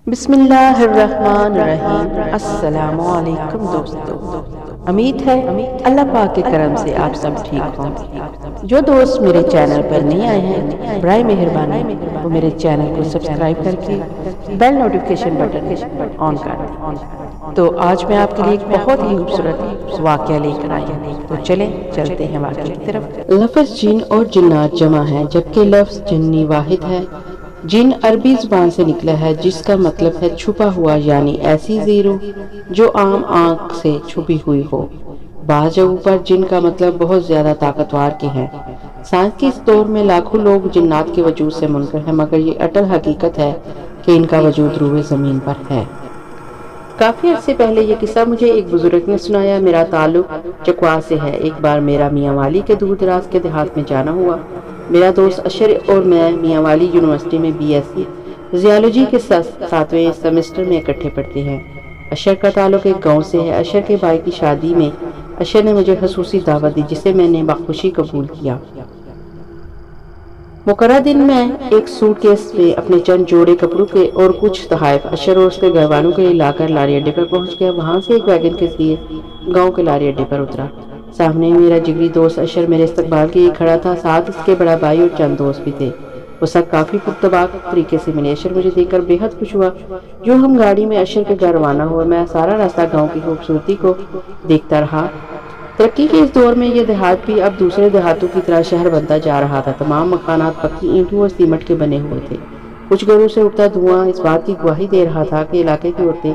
بسم اللہ الرحمن الرحیم۔ السلام علیکم دوستو، امید ہے اللہ پاک کے کرم سے آپ سب ٹھیک ہوں۔ جو دوست میرے چینل پر نہیں آئے ہیں برائے مہربانی وہ میرے چینل کو سبسکرائب کر کے بیل نوٹیفیکیشن بٹن آن کر دیں۔ تو آج میں آپ کے لیے ایک بہت ہی خوبصورت واقعہ لے کر آئی ہوں، تو چلیں چلتے ہیں واقعے کی طرف۔ لفظ جن اور جنات جمع ہے جبکہ لفظ جنی واحد ہے۔ جن عربی زبان سے نکلا ہے جس کا مطلب ہے چھپا ہوا، یعنی ایسی زیرو جو عام آنکھ سے چھپی ہوئی ہو۔ بعض جگہوں پر جن کا مطلب بہت زیادہ طاقتور کے ہیں۔ سائنس کے اس دور میں لاکھوں لوگ جنات کے وجود سے منکر ہیں، مگر یہ اٹل حقیقت ہے کہ ان کا وجود روئے زمین پر ہے۔ کافی عرصے پہلے یہ قصہ مجھے ایک بزرگ نے سنایا۔ میرا تعلق چکوا سے ہے۔ ایک بار میرا میاں والی کے دور دراز کے دیہات میں جانا ہوا۔ میرا دوست اشر اور میں میاں والی یونیورسٹی میں بی ایس سی زیالوجی کے 7ویں سیمسٹر میں اکٹھے پڑھتے ہیں۔ اشر کا تعلق ایک گاؤں سے ہے۔ اشر کے بھائی کی شادی میں اشر نے مجھے خصوصی دعوت دی جسے میں نے بخوشی قبول کیا۔ مقررہ دن میں ایک سوٹ کیس میں اپنے چند جوڑے کپڑوں کے اور کچھ تحائف اشر اور اس کے گھر والوں کے لیے لا کر لاری اڈے پر پہنچ گیا۔ وہاں سے ایک ویگن کے ذریعے گاؤں کے لاری اڈے پر اترا۔ سامنے میرا جگری دوست اشر میرے استقبال کے لیے کھڑا تھا، ساتھ اس کے بڑا بھائی اور چند دوست بھی تھے۔ وہ سب کافی پرتپاک طریقے سے ملے۔ اشر مجھے دیکھ کر بے حد خوش ہوا۔ جو ہم گاڑی میں اشر کے گھر روانہ ہوئے، میں سارا راستہ گاؤں کی خوبصورتی کو دیکھتا رہا۔ ترقی کے اس دور میں یہ دیہات بھی اب دوسرے دیہاتوں کی طرح شہر بنتا جا رہا تھا۔ تمام مکانات پکی اینٹوں اور سیمنٹ کے بنے ہوئے تھے۔ کچھ گھروں سے اٹھتا دھواں اس بات کی گواہی دے رہا تھا کہ علاقے کی عورتیں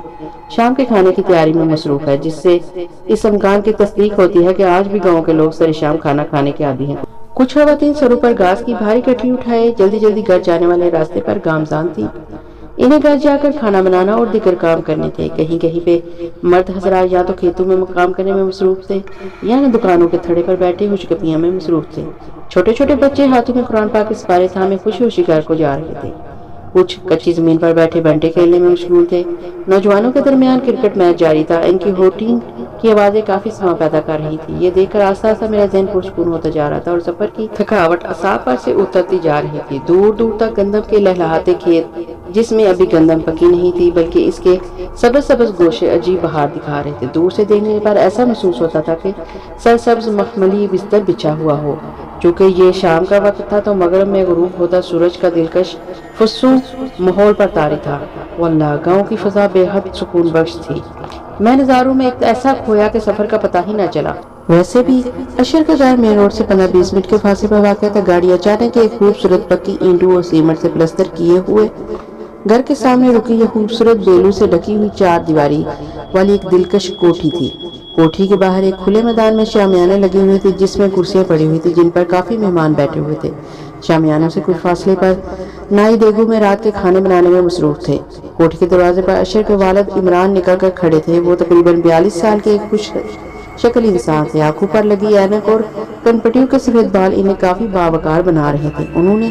شام کے کھانے کی تیاری میں مصروف ہے، جس سے اس امکان کی تصدیق ہوتی ہے کہ آج بھی گاؤں کے لوگ سر شام کھانا کھانے کے عادی ہیں۔ کچھ خواتین سروں پر گھاس کی بھاری گٹھی اٹھائے جلدی جلدی گھر جانے والے راستے پر گامزن تھی۔ انہیں گھر جا کر کھانا بنانا اور دیگر کام کرنے تھے۔ کہیں کہیں پہ مرد حضرات یا تو کھیتوں میں کام کرنے میں مصروف تھے یا دکانوں کے تھڑے پر بیٹھے ہوشگپیاں میں مصروف تھے۔ چھوٹے چھوٹے بچے ہاتھوں میں قرآن پاک کے سپارے تھامے خوشی خوشی گھر کو جا رہے تھے۔ کچھ کچی زمین پر بیٹھے بنٹے کھیلنے میں مشغول تھے۔ نوجوانوں کے درمیان کرکٹ میچ جاری تھا۔ ان کی ہوٹنگ کی آوازیں کافی سما پیدا کر رہی تھی۔ یہ دیکھ کر آہستہ آہستہ میرا ذہن پرسکون ہوتا جا رہا تھا اور سفر کی تھکاوٹ اعصاب پر سے اترتی جا رہی تھی۔ دور دور تک گندم کے لہلہاتے کھیت، جس میں ابھی گندم پکی نہیں تھی بلکہ اس کے سبز سبز گوشے عجیب بہار دکھا رہے تھے۔ دور سے دیکھنے پر ایسا محسوس ہوتا تھا کہ سرسبز مخملی بستر بچھا ہوا ہو۔ چونکہ یہ شام کا وقت تھا تو مغرب میں غروب ہوتا سورج کا دلکش فسوں ماحول پر طاری تھا۔ واللہ گاؤں کی فضا بے حد سکون بخش تھی۔ میں نظاروں میں ایسا کھویا کہ سفر کا پتہ ہی نہ چلا۔ ویسے بھی اشر کا گھر مین روڈ سے 15-20 منٹ کے فاصلے پر واقع تھا۔ گاڑی اچانک ایک خوبصورت پکی اینٹوں اور سیمنٹ سے پلستر کیے ہوئے گھر کے سامنے رکی۔ یہ خوبصورت بیلوں سے ڈھکی ہوئی 4 دیواری والی ایک دلکش کوٹھی تھی۔ کوٹھی کے باہر ایک کھلے میدان میں شامیانے لگے ہوئے تھے جس میں کرسیاں پڑی ہوئی تھی جن پر کافی مہمان بیٹھے ہوئے تھے۔ شامیانوں سے کچھ فاصلے پر نائی دیگوں میں رات کے کھانے بنانے میں مصروف تھے۔ کوٹھی کے دروازے پر اشر کے والد عمران نکل کر کھڑے تھے۔ وہ تقریباً 42 سال کے ایک خوش شکل انسان تھے۔ آنکھوں پر لگی اینک اور کنپٹیوں کے سفید بال انہیں کافی باوقار بنا رہے تھے۔ انہوں نے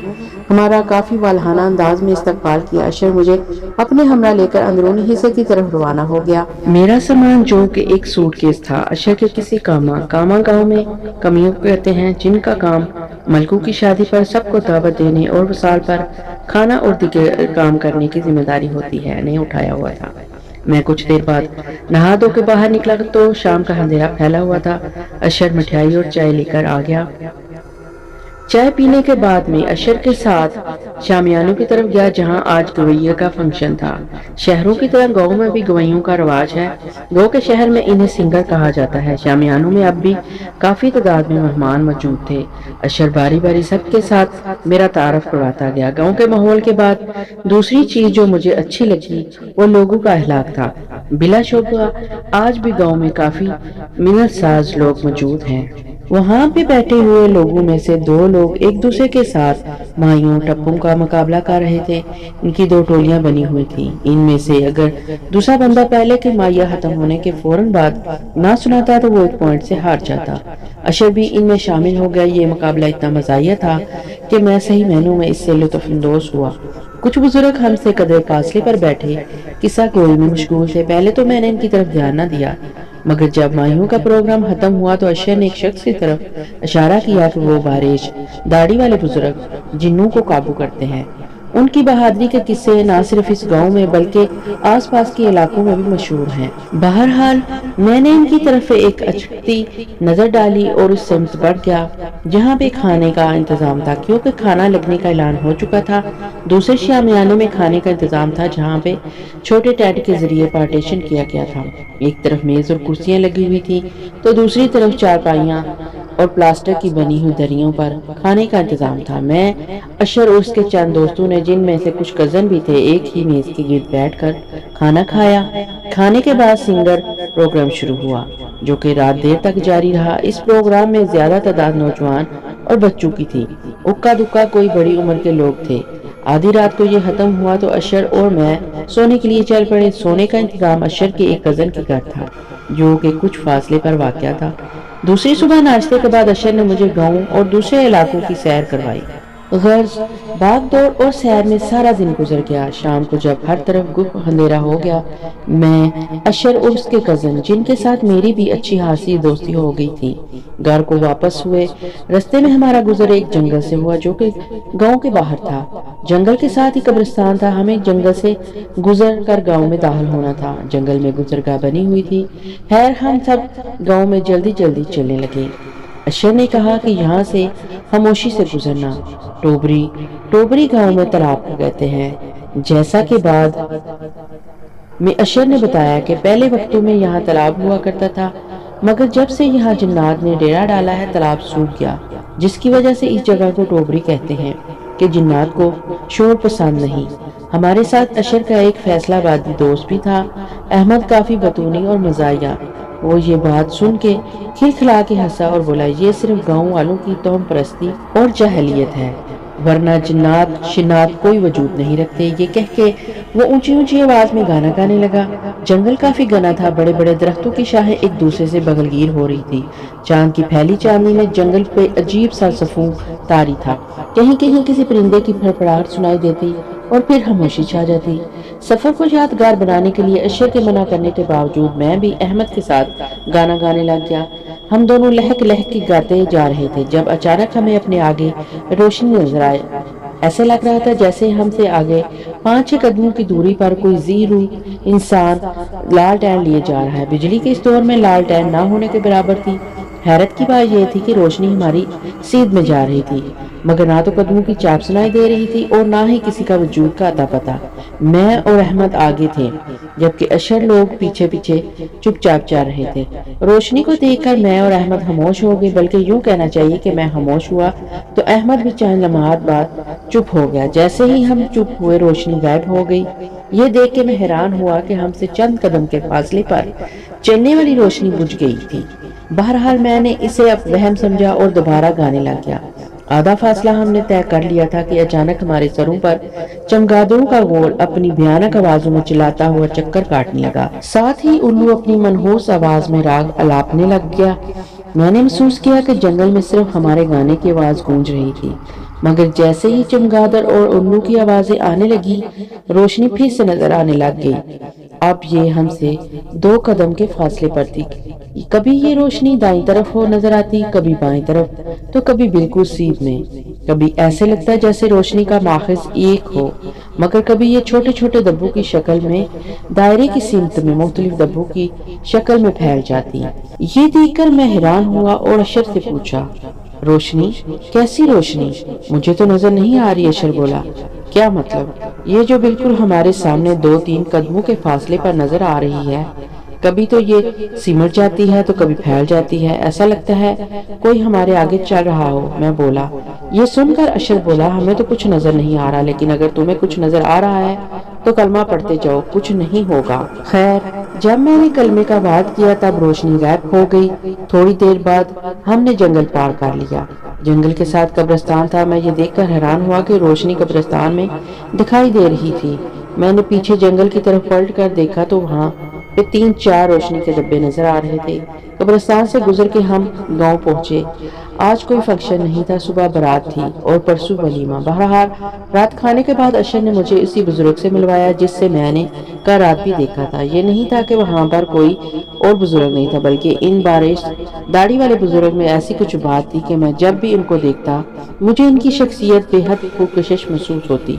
ہمارا کافی والہانہ انداز میں استقبال کیا۔ اشر مجھے اپنے ہمراہ لے کر اندرونی حصے کی طرف روانہ ہو گیا۔ میرا سامان جو کہ ایک سوٹ کیس تھا اشر کے کسی کاما گاؤں میں کمیوں کہتے ہیں جن کا کام ملکوں کی شادی پر سب کو دعوت دینے اور وصال پر کھانا اور دیگر کام کرنے کی ذمہ داری ہوتی ہے، نے اٹھایا ہوا تھا۔ میں کچھ دیر بعد نہا دھو کے باہر نکلا تو شام کا اندھیرا پھیلا ہوا تھا۔ اشر مٹھائی اور چائے لے کر آ گیا۔ چائے پینے کے بعد میں اشر کے ساتھ شامیانوں کی طرف گیا جہاں آج گویہ کا فنکشن تھا۔ شہروں کی طرح گاؤں میں بھی گویوں کا رواج ہے۔ گو کے شہر میں انہیں سنگر کہا جاتا ہے۔ شامیانوں میں اب بھی کافی تعداد میں مہمان موجود تھے۔ اشر باری باری سب کے ساتھ میرا تعارف کرواتا گیا۔ گاؤں کے ماحول کے بعد دوسری چیز جو مجھے اچھی لگی وہ لوگوں کا اخلاق تھا۔ بلا شبہ آج بھی گاؤں میں کافی منت ساز لوگ موجود ہیں۔ وہاں پہ بیٹھے ہوئے لوگوں میں سے 2 لوگ ایک دوسرے کے ساتھ مائیوں ٹپوں کا مقابلہ کر رہے تھے۔ ان کی 2 ٹولیاں بنی ہوئی تھیں۔ ان میں سے اگر دوسرا بندہ پہلے کے مائیہ ختم ہونے کے فوراً بعد نہ سناتا تو وہ 1 پوائنٹ سے ہار جاتا۔ اشر بھی ان میں شامل ہو گیا۔ یہ مقابلہ اتنا مزاحیہ تھا کہ میں صحیح معنوں میں اس سے لطف اندوز ہوا۔ کچھ بزرگ ہم سے قدرے فاصلے پر بیٹھے قصہ گوئی میں مشغول تھے۔ پہلے تو میں نے ان کی طرف دھیان نہ دیا، مگر جب مائیوں کا پروگرام ختم ہوا تو اشر نے ایک شخص کی طرف اشارہ کیا کہ وہ باریش داڑھی والے بزرگ جنوں کو قابو کرتے ہیں۔ ان کی بہادری کے قصے نہ صرف اس گاؤں میں بلکہ آس پاس کے علاقوں میں بھی مشہور ہیں۔ بہرحال میں نے ان کی طرف ایک اچھتی نظر ڈالی اور اس سمت بڑھ گیا جہاں پہ کھانے کا انتظام تھا، کیونکہ کھانا لگنے کا اعلان ہو چکا تھا۔ دوسرے شامیانے میں کھانے کا انتظام تھا جہاں پہ چھوٹے ٹینٹ کے ذریعے پارٹیشن کیا گیا تھا۔ ایک طرف میز اور کرسیاں لگی ہوئی تھی تو دوسری طرف چارپائیاں اور پلاسٹر کی بنی ہوئی دریوں پر کھانے کا انتظام تھا۔ میں، اشر اور اس کے چند دوستوں نے، جن میں سے کچھ کزن بھی تھے، ایک ہی میز کے گرد بیٹھ کر کھانا کھایا۔ کھانے کے بعد سنگر پروگرام شروع ہوا جو کہ رات دیر تک جاری رہا۔ اس پروگرام میں زیادہ تعداد نوجوان اور بچوں کی تھی، اکا دکا کوئی بڑی عمر کے لوگ تھے۔ آدھی رات کو یہ ختم ہوا تو اشر اور میں سونے کے لیے چل پڑے۔ سونے کا انتظام اشر کے ایک کزن کے گھر تھا جو کہ کچھ فاصلے پر واقع تھا۔ دوسری صبح ناشتے کے بعد اشر نے مجھے گاؤں اور دوسرے علاقوں کی سیر کروائی۔ غرض بھاگ دوڑ اور سیر میں سارا دن گزر گیا۔ شام کو جب ہر طرف گپ اندھیرا ہو گیا، میں، اشر اور اس کے کزن، جن کے ساتھ میری بھی اچھی خاصی دوستی ہو گئی تھی، گھر کو واپس ہوئے۔ رستے میں ہمارا گزر ایک جنگل سے ہوا جو کہ گاؤں کے باہر تھا۔ جنگل کے ساتھ ہی قبرستان تھا۔ ہمیں جنگل سے گزر کر گاؤں میں داخل ہونا تھا۔ جنگل میں گزرگاہ بنی ہوئی تھی۔ خیر ہم سب گاؤں میں جلدی جلدی چلنے لگے۔ اشر نے کہا کہ یہاں سے خاموشی سے گزرنا۔ ٹوبری گاؤں میں تالاب کو کہتے ہیں۔ جیسا کہ بعد میں اشر نے بتایا کہ پہلے وقتوں میں یہاں تالاب ہوا کرتا تھا، مگر جب سے یہاں جنات نے ڈیرا ڈالا ہے تالاب سوکھ گیا، جس کی وجہ سے اس جگہ کو ٹوبری کہتے ہیں کہ جنات کو شور پسند نہیں۔ ہمارے ساتھ اشر کا ایک فیصلہ بادی دوست بھی تھا، احمد، کافی بطونی اور مزاحیہ۔ وہ یہ بات سن کے کھلکھلا کے ہنسا اور بولا، یہ صرف گاؤں والوں کی توہم پرستی اور جاہلیت ہے، ورنہ جنات شنات کوئی وجود نہیں رکھتے۔ یہ کہہ کے وہ اونچی اونچی آواز میں گانا گانے لگا۔ جنگل کافی گھنا تھا، بڑے بڑے درختوں کی شاخیں ایک دوسرے سے بغلگیر ہو رہی تھی۔ چاند کی پھیلی چاندنی میں جنگل پہ عجیب سا سفوں طاری تھا۔ کہیں کہیں کسی پرندے کی پھڑپڑاہٹ سنائی دیتی اور پھر خاموشی چھا جاتی۔ سفر کو یادگار بنانے کے لیے اشر کے منع کرنے کے باوجود میں بھی احمد کے ساتھ گانا گانے لگ گیا۔ ہم دونوں لہک لہک کے گاتے جا رہے تھے جب اچانک ہمیں اپنے آگے روشنی نظر آئے۔ ایسے لگ رہا تھا جیسے ہم سے آگے 5-6 قدموں کی دوری پر کوئی ذی روح انسان لالٹین لیے جا رہا ہے۔ بجلی کے اس دور میں لالٹین نہ ہونے کے برابر تھی۔ حیرت کی بات یہ تھی کہ روشنی ہماری سیدھ میں جا رہی تھی، مگر نہ تو قدموں کی چاپ سنائی دے رہی تھی اور نہ ہی کسی کا وجود کا اتا پتا۔ میں اور احمد آگے تھے جبکہ اشر لوگ پیچھے پیچھے چپ چاپ جا رہے تھے۔ روشنی کو دیکھ کر میں اور احمد خاموش ہو گئے، بلکہ یوں کہنا چاہیے کہ میں خاموش ہوا تو احمد بھی چند لمحات بعد چپ ہو گیا۔ جیسے ہی ہم چپ ہوئے روشنی غائب ہو گئی۔ یہ دیکھ کے میں حیران ہوا کہ ہم سے چند قدم کے فاصلے پر چلنے والی روشنی بجھ گئی تھی۔ بہرحال میں نے اسے اب وہم سمجھا اور دوبارہ گانے لگ گیا۔ آدھا فاصلہ ہم نے طے کر لیا تھا کہ اچانک ہمارے سروں پر چمگادڑوں کا غول اپنی بھیانک آوازوں میں چلاتا ہوا چکر کاٹنے لگا۔ ساتھ ہی الو اپنی منحوس آواز میں راگ الاپنے لگ گیا۔ میں نے محسوس کیا کہ جنگل میں صرف ہمارے گانے کی آواز گونج رہی تھی، مگر جیسے ہی چمگادڑ اور الو کی آوازیں آنے لگی، روشنی پھر سے نظر آنے لگ گئی۔ اب یہ ہم سے 2 قدم کے فاصلے پر تھی۔ کبھی یہ روشنی دائیں طرف ہو نظر آتی، کبھی بائیں طرف، تو کبھی بالکل سیدھ میں۔ کبھی ایسے لگتا جیسے روشنی کا ماخذ ایک ہو، مگر کبھی یہ چھوٹے چھوٹے دبوں کی شکل میں دائرے کی سمت میں مختلف دبوں کی شکل میں پھیل جاتی۔ یہ دیکھ کر میں حیران ہوا اور اشر سے پوچھا، روشنی؟ کیسی روشنی؟ مجھے تو نظر نہیں آ رہی۔ اشر بولا، کیا مطلب؟ یہ جو بالکل ہمارے سامنے 2-3 قدموں کے فاصلے پر نظر آ رہی ہے، کبھی تو یہ سمٹ جاتی ہے تو کبھی پھیل جاتی ہے، ایسا لگتا ہے کوئی ہمارے آگے چل رہا ہو۔ میں بولا۔ یہ سن کر اشر بولا، ہمیں تو کچھ نظر نہیں آ رہا، لیکن اگر تمہیں کچھ نظر آ رہا ہے تو کلمہ پڑھتے جاؤ، کچھ نہیں ہوگا۔ خیر جب میں نے کلمے کا وعد کیا تب روشنی غائب ہو گئی۔ تھوڑی دیر بعد ہم نے جنگل پار کر لیا۔ جنگل کے ساتھ قبرستان تھا۔ میں یہ دیکھ کر حیران ہوا کہ روشنی قبرستان میں دکھائی دے رہی تھی۔ میں نے پیچھے جنگل کی طرف پلٹ کر دیکھا تو وہاں پہ 3-4 روشنی کے ڈبے نظر آ رہے تھے۔ قبرستان سے گزر کے ہم گاؤں پہنچے۔ آج کوئی فنکشن نہیں تھا، صبح بارات تھی اور پرسوں ولیمہ۔ بہرحال رات کھانے کے بعد اشر نے مجھے اسی بزرگ سے ملوایا جس سے میں نے کل رات بھی دیکھا تھا۔ یہ نہیں تھا کہ وہاں پر کوئی اور بزرگ نہیں تھا، بلکہ ان بارش داڑھی والے بزرگ میں ایسی کچھ بات تھی کہ میں جب بھی ان کو دیکھتا مجھے ان کی شخصیت بے حد پرکشش محسوس ہوتی۔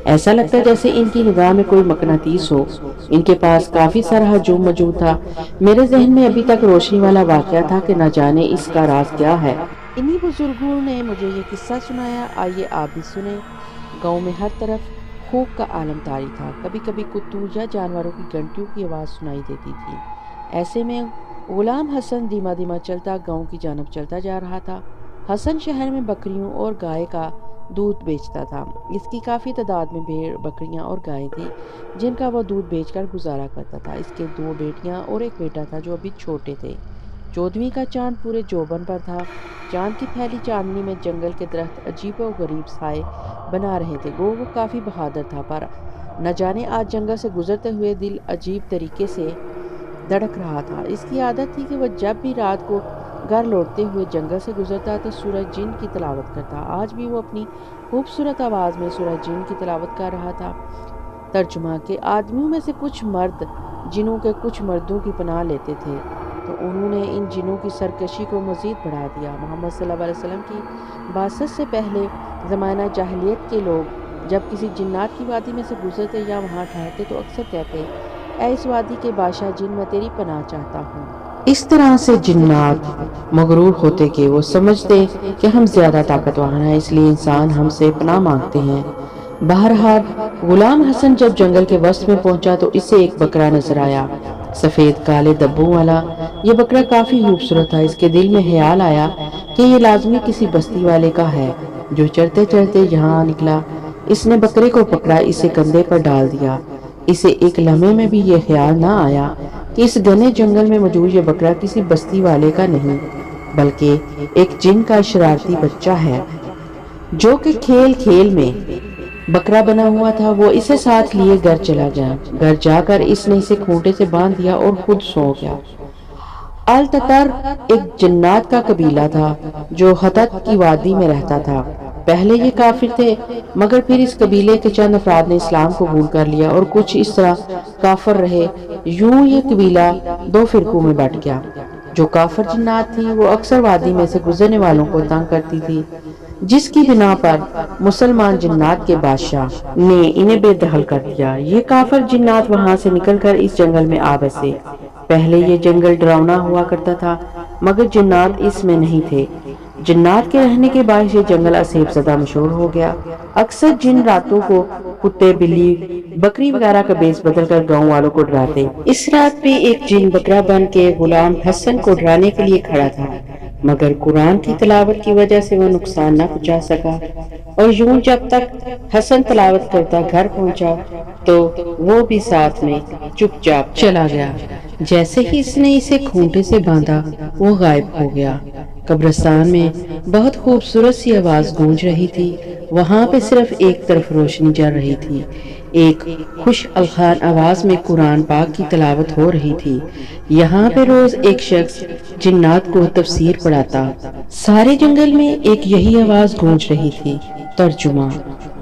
ایسا لگتا جیسے ان کی نگاہ میں کوئی مقناطیس ہو۔ ان کے پاس کافی سارا ہجوم موجود تھا۔ میرے ذہن میں ابھی تک روشنی والا واقعہ تھا کہ نہ جانے اس کا راز کیا ہے۔ انہی بزرگوں نے مجھے یہ قصہ سنایا، آئیے آپ بھی سنیں۔ گاؤں میں ہر طرف خوف کا عالم طاری تھا۔ کبھی کبھی کتوں یا جانوروں کی گھنٹیوں کی آواز سنائی دیتی تھی۔ ایسے میں غلام حسن دھیما دھیما چلتا گاؤں کی جانب چلتا جا رہا تھا۔ حسن شہر میں بکریوں اور گائے کا دودھ بیچتا تھا۔ اس کی کافی تعداد میں بھیڑ، بکریاں اور گائیں تھی جن کا وہ دودھ بیچ کر گزارا کرتا تھا۔ اس کے 2 بیٹیاں اور ایک بیٹا تھا جو ابھی چھوٹے تھے۔ 14ویں کا چاند پورے جوبن پر تھا۔ چاند کی پھیلی چاندنی میں جنگل کے درخت عجیب و غریب سائے بنا رہے تھے۔ وہ کافی بہادر تھا، پر نہ جانے آج جنگل سے گزرتے ہوئے دل عجیب طریقے سے دھڑک رہا تھا۔ اس کی عادت تھی کہ وہ جب بھی رات کو گھر لوٹتے ہوئے جنگل سے گزرتا تو سورج جن کی تلاوت کرتا۔ آج بھی وہ اپنی خوبصورت آواز میں سورج جن کی تلاوت کر رہا تھا۔ ترجمہ کے آدمیوں میں سے کچھ مرد جنوں کے کچھ مردوں کی پناہ لیتے تھے، تو انہوں نے ان جنوں کی سرکشی کو مزید بڑھا دیا۔ محمد صلی اللہ علیہ وسلم کی بعثت سے پہلے زمانہ جاہلیت کے لوگ جب کسی جنات کی وادی میں سے گزرتے یا وہاں ٹھہرتے تو اکثر کہتے، اے اس وادی کے بادشاہ جن، میں تیری پناہ چاہتا ہوں۔ اس طرح سے جنات مغرور ہوتے کہ وہ سمجھتے کہ ہم زیادہ طاقتور ہیں، اس لیے انسان ہم سے پناہ مانگتے ہیں۔ بہرحال غلام حسن جب جنگل کے وسط میں پہنچا تو اسے ایک بکرا نظر آیا، سفید کالے دبوں والا۔ یہ بکرا کافی خوبصورت تھا۔ اس کے دل میں خیال آیا کہ یہ لازمی کسی بستی والے کا ہے جو چرتے چرتے یہاں نکلا۔ اس نے بکرے کو پکڑا، اسے کندھے پر ڈال دیا۔ اسے ایک لمحے میں بھی یہ خیال نہ آیا کہ اس گھنے جنگل میں موجود یہ بکرا کسی بستی والے کا نہیں بلکہ ایک جن کا شرارتی بچہ ہے جو کہ کھیل کھیل میں بکرا بنا ہوا تھا۔ وہ اسے ساتھ لیے گھر چلا گیا۔ گھر جا کر اس نے اسے کھوٹے سے باندھ دیا اور خود سو گیا۔ التتر ایک جنات کا قبیلہ تھا جو حطت کی وادی میں رہتا تھا۔ پہلے یہ کافر تھے، مگر پھر اس قبیلے کے چند افراد نے اسلام قبول کر لیا اور کچھ اس طرح کافر رہے۔ یوں یہ قبیلہ 2 فرقوں میں بٹ گیا۔ جو کافر جنات تھی وہ اکثر وادی میں سے گزرنے والوں کو تنگ کرتی تھی، جس کی بنا پر مسلمان جنات کے بادشاہ نے انہیں بے دخل کر دیا۔ یہ کافر جنات وہاں سے نکل کر اس جنگل میں آ بسے۔ پہلے یہ جنگل ڈراؤنا ہوا کرتا تھا، مگر جنات اس میں نہیں تھے۔ جنات کے رہنے کے باعث یہ جنگل اسیب زدہ مشہور ہو گیا۔ اکثر جن راتوں کو کتے، بلی، بکری وغیرہ کا بیس بدل کر گاؤں والوں کو ڈراتے۔ اس رات بھی ایک جن بکرا بن کے غلام حسن کو ڈرانے کے لیے کھڑا تھا، مگر قرآن کی تلاوت کی وجہ سے وہ نقصان نہ پہنچا سکا، اور یوں جب تک حسن تلاوت کرتا گھر پہنچا تو وہ بھی ساتھ میں چپ چاپ چلا گیا۔ جیسے ہی اس نے اسے کھونٹے سے باندھا وہ غائب ہو گیا۔ قبرستان میں بہت خوبصورت سی آواز گونج رہی تھی۔ وہاں پہ صرف ایک طرف روشنی جل رہی تھی۔ ایک خوش الخان آواز میں قرآن پاک کی تلاوت ہو رہی تھی۔ یہاں پہ روز ایک شخص جنات کو تفسیر پڑھاتا۔ سارے جنگل میں ایک یہی آواز گونج رہی تھی۔ ترجمہ،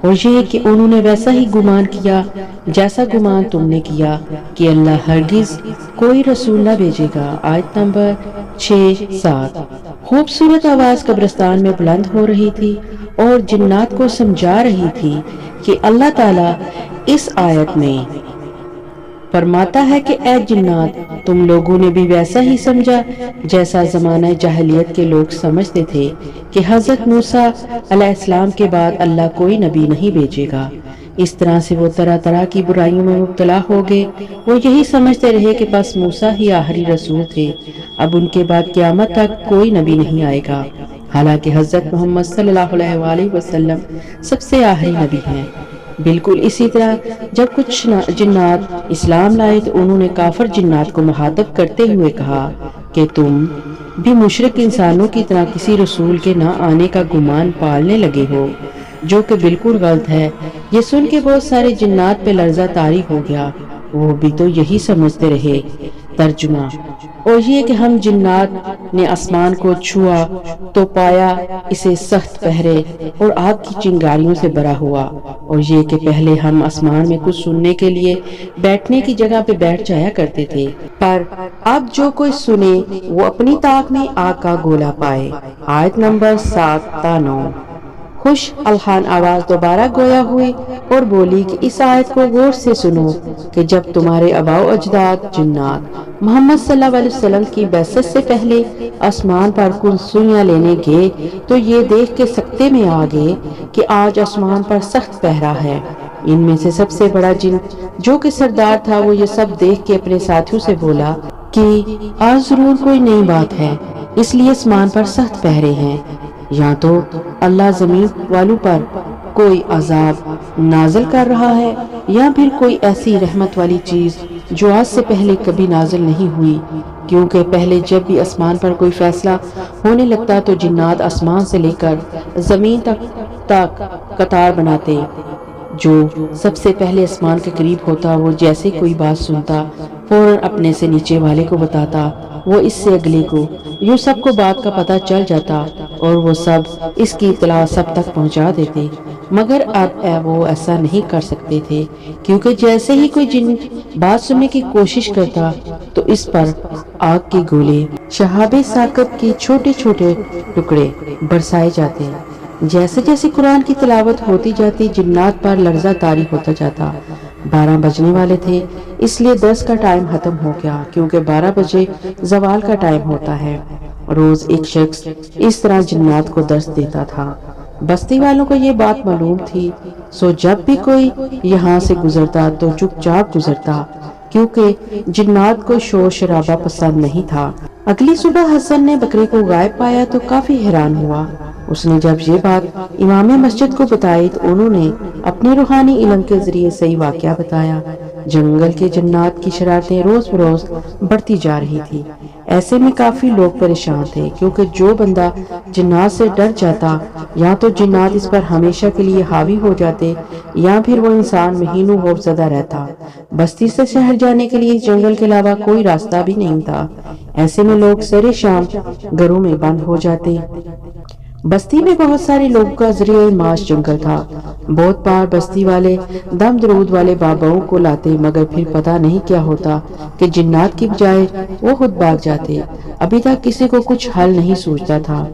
اور یہ کہ انہوں نے ویسا ہی گمان کیا جیسا گمان تم نے کیا کہ اللہ ہرگز کوئی رسول نہ بھیجے گا۔ آیت نمبر 6-7۔ خوبصورت آواز قبرستان میں بلند ہو رہی تھی اور جنات کو سمجھا رہی تھی کہ اللہ تعالیٰ اس آیت میں فرماتا ہے کہ اے جنات، تم لوگوں نے بھی ویسا ہی سمجھا جیسا زمانہ جاہلیت کے لوگ سمجھتے تھے کہ حضرت موسیٰ علیہ السلام کے بعد اللہ کوئی نبی نہیں بھیجے گا۔ اس طرح سے وہ طرح طرح کی برائیوں میں مبتلا ہو گئے۔ وہ یہی سمجھتے رہے کہ بس موسیٰ ہی آخری رسول تھے، اب ان کے بعد قیامت تک کوئی نبی نہیں آئے گا، حالانکہ حضرت محمد صلی اللہ علیہ وآلہ وسلم سب سے آخری نبی ہیں۔ بالکل اسی طرح جب کچھ جنات اسلام لائے تو انہوں نے کافر جنات کو مخاطب کرتے ہوئے کہا کہ تم بھی مشرک انسانوں کی طرح کسی رسول کے نہ آنے کا گمان پالنے لگے ہو، جو کہ بالکل غلط ہے۔ یہ سن کے بہت سارے جنات پہ لرزہ طاری ہو گیا، وہ بھی تو یہی سمجھتے رہے۔ ترجمہ، اور یہ کہ ہم جنات نے آسمان کو چھوا تو پایا اسے سخت پہرے اور آگ کی چنگاریوں سے بھرا ہوا، اور یہ کہ پہلے ہم آسمان میں کچھ سننے کے لیے بیٹھنے کی جگہ پہ بیٹھ جایا کرتے تھے، پر اب جو کوئی سنے وہ اپنی طاق میں آگ کا گولا پائے۔ آیت نمبر 7-9۔ خوش الحان آواز دوبارہ گویا ہوئی اور بولی کہ اس آیت کو غور سے سنو کہ جب تمہارے آباء و اجداد جنات محمد صلی اللہ علیہ وسلم کی بعثت سے پہلے آسمان پر کچھ سوئیاں لینے گئے تو یہ دیکھ کے سکتے میں آ گئے کہ آج آسمان پر سخت پہرا ہے۔ ان میں سے سب سے بڑا جن جو کہ سردار تھا وہ یہ سب دیکھ کے اپنے ساتھیوں سے بولا کہ آج ضرور کوئی نئی بات ہے، اس لیے آسمان پر سخت پہرے ہیں، یا تو اللہ زمین والوں پر کوئی عذاب نازل کر رہا ہے یا پھر کوئی ایسی رحمت والی چیز جو آج سے پہلے کبھی نازل نہیں ہوئی، کیونکہ پہلے جب بھی آسمان پر کوئی فیصلہ ہونے لگتا تو جنات آسمان سے لے کر زمین تک قطار بناتے، جو سب سے پہلے آسمان کے قریب ہوتا وہ جیسے کوئی بات سنتا فوراً اپنے سے نیچے والے کو بتاتا، وہ اس سے اگلے کو، یوں سب کو بات کا پتہ چل جاتا اور وہ سب اس کی اطلاع سب تک پہنچا دیتے۔ مگر اب وہ ایسا نہیں کر سکتے تھے، کیونکہ جیسے ہی کوئی جن بات سننے کی کوشش کرتا تو اس پر آگ کے گولے، شہاب ثاقب کے چھوٹے چھوٹے ٹکڑے برسائے جاتے۔ جیسے جیسے قرآن کی تلاوت ہوتی جاتی جنات پر لرزہ طاری ہوتا جاتا۔ 12 بجنے والے تھے، اس لیے درس کا ٹائم ختم ہو گیا، کیونکہ 12 بجے زوال کا ٹائم ہوتا ہے۔ روز ایک شخص اس طرح جنات کو درس دیتا تھا۔ بستی والوں کو یہ بات معلوم تھی، سو جب بھی کوئی یہاں سے گزرتا تو چپ چاپ گزرتا، کیونکہ جنات کو شور شرابہ پسند نہیں تھا۔ اگلی صبح حسن نے بکرے کو غائب پایا تو کافی حیران ہوا۔ اس نے جب یہ بات امام مسجد کو بتائی تو انہوں نے اپنے روحانی علم کے ذریعے صحیح واقعہ بتایا۔ جنگل کے جنات کی شرارتیں روز بروز بڑھتی جا رہی تھی۔ ایسے میں کافی لوگ پریشان تھے، کیونکہ جو بندہ جنات سے ڈر جاتا یا تو جنات اس پر ہمیشہ کے لیے حاوی ہو جاتے یا پھر وہ انسان مہینوں خوف زدہ رہتا۔ بستی سے شہر جانے کے لیے جنگل کے علاوہ کوئی راستہ بھی نہیں تھا۔ ایسے میں لوگ سرے شام گھروں میں بند ہو جاتے۔ بستی میں بہت سارے لوگوں کا ذریعہ معاش جنگل تھا۔ بہت بار بستی والے دم درود والے باباؤں کو لاتے، مگر پھر پتہ نہیں کیا ہوتا کہ جنات کی بجائے وہ خود بھاگ جاتے۔ ابھی تک کسی کو کچھ حل نہیں سوچتا تھا۔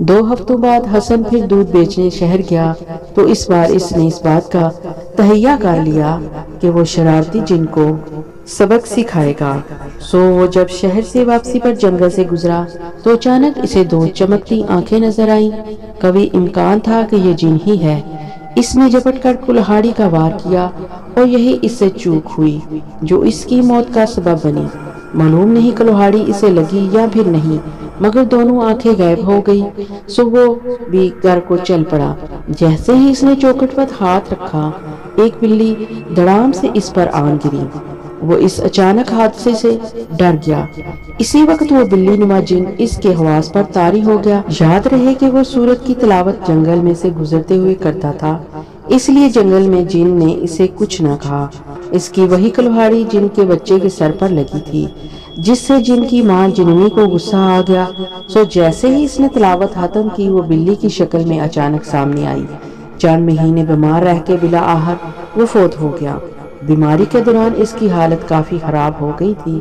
2 ہفتوں بعد حسن پھر دودھ بیچنے شہر گیا تو اس بار اس نے اس بات کا تہیہ کر لیا کہ وہ شرارتی جن کو سبق سکھائے گا۔ سو وہ جب شہر سے واپسی پر جنگل سے گزرا تو اچانک اسے 2 چمکتی آنکھیں نظر آئیں۔ کبھی امکان تھا کہ یہ جن ہی ہے۔ اس نے جھپٹ کر کلہاڑی کا وار کیا اور یہی اس سے چوک ہوئی جو اس کی موت کا سبب بنی۔ معلوم نہیں کلہاڑی اسے لگی یا پھر نہیں، مگر دونوں آنکھیں غائب ہو گئی۔ سو وہ بھی گھر کو چل پڑا۔ جیسے ہی اس نے چوکھٹ پر ہاتھ رکھا، ایک بلی دڑام سے اس پر آن گری۔ وہ اس اچانک حادثے سے ڈر گیا۔ اسی وقت وہ بلی نما جن اس کے حواس پر طاری ہو گیا۔ یاد رہے کہ وہ سورت کی تلاوت جنگل میں سے گزرتے ہوئے کرتا تھا، اس لیے جنگل میں جن نے اسے کچھ نہ کہا۔ اس کی وہی کلہاڑی جن کے بچے کے سر پر لگی تھی، جس سے جن کی ماں جننی کو غصہ آ گیا۔ سو جیسے ہی اس نے تلاوت ختم کی وہ بلی کی شکل میں اچانک سامنے آئی۔ 4 مہینے بیمار رہ کے بلا آخر وہ فوت ہو گیا۔ بیماری کے دوران اس کی حالت کافی خراب ہو گئی تھی۔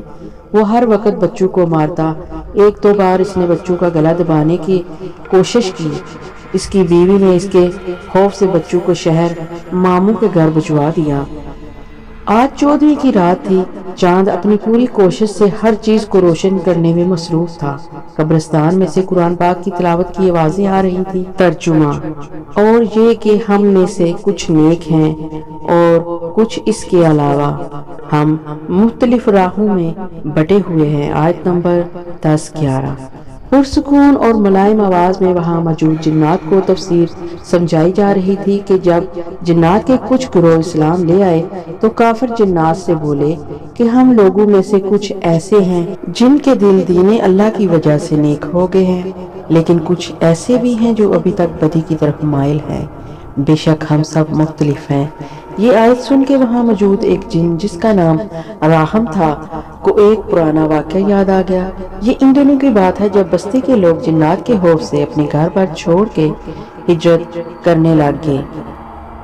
وہ ہر وقت بچوں کو مارتا۔ 1-2 بار اس نے بچوں کا گلا دبانے کی کوشش کی۔ اس کی بیوی نے اس کے خوف سے بچوں کو شہر ماموں کے گھر بھجوا دیا۔ آج 14ویں کی رات تھی۔ چاند اپنی پوری کوشش سے ہر چیز کو روشن کرنے میں مصروف تھا۔ قبرستان میں سے قرآن پاک کی تلاوت کی آوازیں آ رہی تھی۔ ترجمہ: اور یہ کہ ہم میں سے کچھ نیک ہیں اور کچھ اس کے علاوہ ہم مختلف راہوں میں بٹے ہوئے ہیں۔ آیت نمبر 10-11۔ پرسکون اور ملائم آواز میں وہاں موجود جنات کو تفسیر سمجھائی جا رہی تھی کہ جب جنات کے کچھ گروہ اسلام لے آئے تو کافر جنات سے بولے کہ ہم لوگوں میں سے کچھ ایسے ہیں جن کے دل دین اللہ کی وجہ سے نیک ہو گئے ہیں، لیکن کچھ ایسے بھی ہیں جو ابھی تک بدی کی طرف مائل ہیں۔ بے شک ہم سب مختلف ہیں۔ یہ آیت سن کے وہاں موجود ایک جن جس کا نام راہم تھا کو ایک پرانا واقعہ یاد آ گیا۔ یہ ان دنوں کی بات ہے جب بستی کے لوگ جنات کے خوف سے اپنے گھر پر چھوڑ کے ہجرت کرنے لگ گئے۔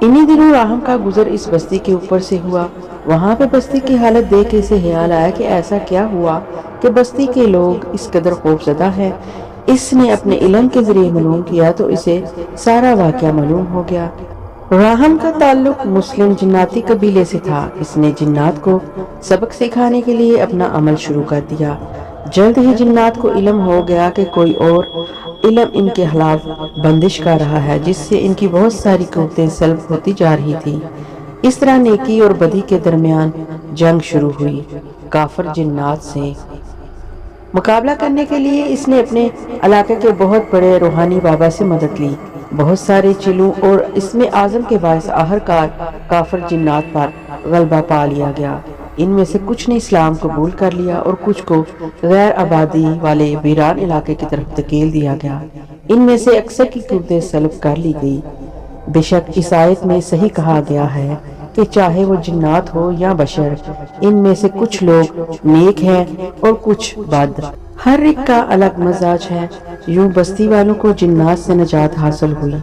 انہی دنوں راہم کا گزر اس بستی کے اوپر سے ہوا۔ وہاں پہ بستی کی حالت دیکھ کے اسے خیال آیا کہ ایسا کیا ہوا کہ بستی کے لوگ اس قدر خوف زدہ ہیں۔ اس نے اپنے علم کے ذریعے معلوم کیا تو اسے سارا واقعہ معلوم ہو گیا۔ راہم کا تعلق مسلم جناتی قبیلے سے تھا۔ اس نے جنات کو سبق سکھانے کے لیے اپنا عمل شروع کر دیا۔ جلد ہی جنات کو علم ہو گیا کہ کوئی اور علم ان کے خلاف بندش کر رہا ہے، جس سے ان کی بہت ساری قوتیں سلب ہوتی جا رہی تھی۔ اس طرح نیکی اور بدی کے درمیان جنگ شروع ہوئی۔ کافر جنات سے مقابلہ کرنے کے لیے اس نے اپنے علاقے کے بہت بڑے روحانی بابا سے مدد لی۔ بہت سارے چلوں اور اسم اعظم کے باعث آخرکار کافر جنات پر غلبہ پا لیا گیا۔ ان میں سے کچھ نے اسلام قبول کر لیا اور کچھ کو غیر آبادی والے ویران علاقے کی طرف دھکیل دیا گیا۔ ان میں سے اکثر کی قوتیں سلب کر لی گئی۔ بے شک اس آیت میں صحیح کہا گیا ہے کہ چاہے وہ جنات ہو یا بشر، ان میں سے کچھ لوگ نیک ہیں اور کچھ بد۔ ہر ایک کا الگ مزاج ہے۔ یوں بستی والوں کو جنات سے نجات حاصل ہوئی۔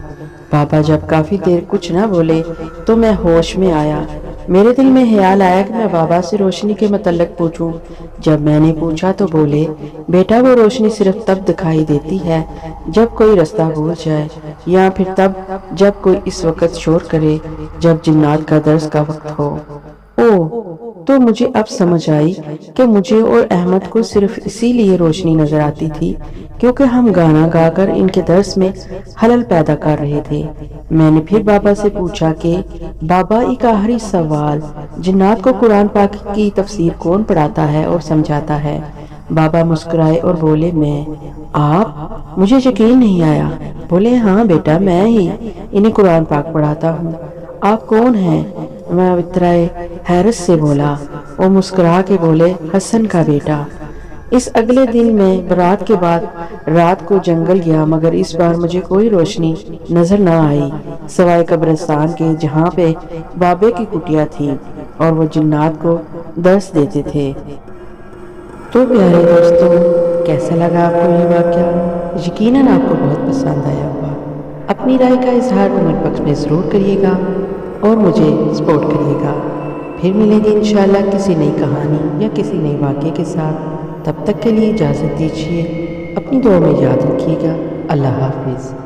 بابا جب کافی دیر کچھ نہ بولے تو میں ہوش میں آیا۔ میرے دل میں خیال آیا کہ میں بابا سے روشنی کے متعلق پوچھوں۔ جب میں نے پوچھا تو بولے، بیٹا وہ روشنی صرف تب دکھائی دیتی ہے جب کوئی رستہ بھول جائے، یا پھر تب جب کوئی اس وقت شور کرے جب جنات کا درس کا وقت ہو۔ تو مجھے اب سمجھ آئی کہ مجھے اور احمد کو صرف اسی لیے روشنی نظر آتی تھی کیونکہ ہم گانا گا کر ان کے درس میں خلل پیدا کر رہے تھے۔ میں نے پھر بابا سے پوچھا کہ بابا ایک آخری سوال، جنات کو قرآن پاک کی تفسیر کون پڑھاتا ہے اور سمجھاتا ہے؟ بابا مسکرائے اور بولے، میں۔ آپ؟ مجھے یقین نہیں آیا۔ بولے، ہاں بیٹا، میں ہی انہیں قرآن پاک پڑھاتا ہوں۔ آپ کون ہیں؟ میں اترائے حیرت سے بولا۔ وہ مسکرا کے بولے، حسن کا بیٹا۔ اس اگلے دن میں برات کے بعد رات کو جنگل گیا، مگر اس بار مجھے کوئی روشنی نظر نہ آئی سوائے قبرستان کے، جہاں پہ بابے کی کٹیا تھی اور وہ جنات کو درس دیتے تھے۔ تو پیارے دوستوں، کیسا لگا آپ کو یہ واقعہ؟ یقیناً آپ کو بہت پسند آیا ہوگا۔ اپنی رائے کا اظہار کمنٹ باکس میں ضرور کریے گا اور مجھے سپورٹ کریے گا۔ پھر ملیں گے انشاءاللہ کسی نئی کہانی یا کسی نئے واقعے کے ساتھ۔ تب تک کے لیے اجازت دیجیے۔ اپنی دعا میں یاد رکھیے گا۔ اللہ حافظ۔